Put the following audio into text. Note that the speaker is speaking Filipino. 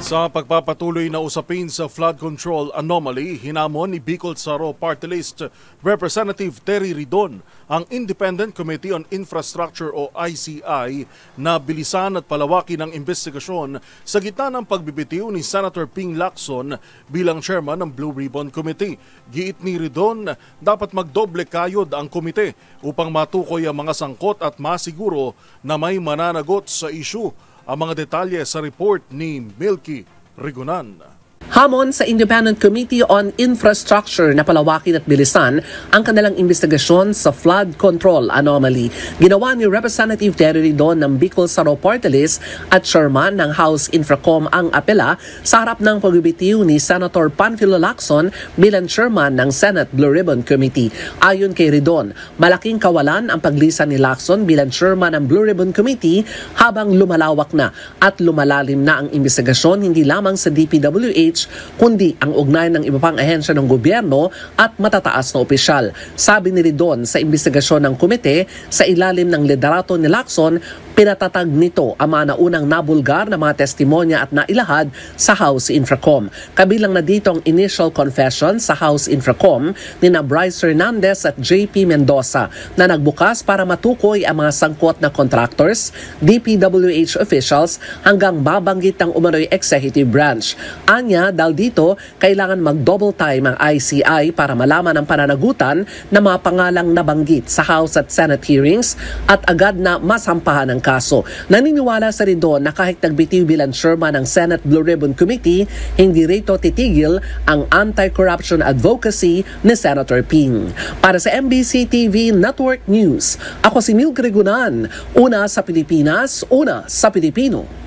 Sa pagpapatuloy na usapin sa flood control anomaly, hinamon ni Bicol Saro Party List Representative Terry Ridon ang Independent Committee on Infrastructure o ICI na bilisan at palawakin ang investigasyon sa gitna ng pagbibitiw ni Senator Ping Lacson bilang chairman ng Blue Ribbon Committee. Giit ni Ridon, dapat magdoble kayod ang komite upang matukoy ang mga sangkot at masiguro na may mananagot sa issue. Ang mga detalye sa report ni Milky Rigunan. Hamon sa Independent Committee on Infrastructure na palawakin at bilisan ang kanilang investigasyon sa flood control anomaly. Ginawa ni Representative Terry Ridon ng Bicol Saro Party List at chairman ng House Infracom ang apela sa harap ng pagbibitiw ni Senator Panfilo Lacson bilang chairman ng Senate Blue Ribbon Committee. Ayon kay Ridon, malaking kawalan ang paglisan ni Lacson bilang chairman ng Blue Ribbon Committee habang lumalawak na at lumalalim na ang investigasyon hindi lamang sa DPWH kundi ang ugnay ng iba pang ahensya ng gobyerno at matataas na opisyal. Sabi ni Ridon sa investigasyon ng komite, sa ilalim ng liderato ni Lacson, pinatatag nito ang mga naunang nabulgar na mga testimonya at nailahad sa House Infracom. Kabilang na dito ang initial confession sa House Infracom ni Bryce Hernandez at JP Mendoza na nagbukas para matukoy ang mga sangkot na contractors, DPWH officials hanggang babanggit ng umano'y executive branch. Anya, dahil dito, kailangan mag-double time ang ICI para malaman ang pananagutan ng mga pangalang nabanggit sa House at Senate hearings at agad na masampahan ng kaso. Naniniwala sa Ridon na kahit nagbitiw bilang chairman ng Senate Blue Ribbon Committee, hindi rito titigil ang anti-corruption advocacy ni Senator Ping. Para sa MBC TV Network News, ako si Milky Rigunan, una sa Pilipinas, una sa Pilipino.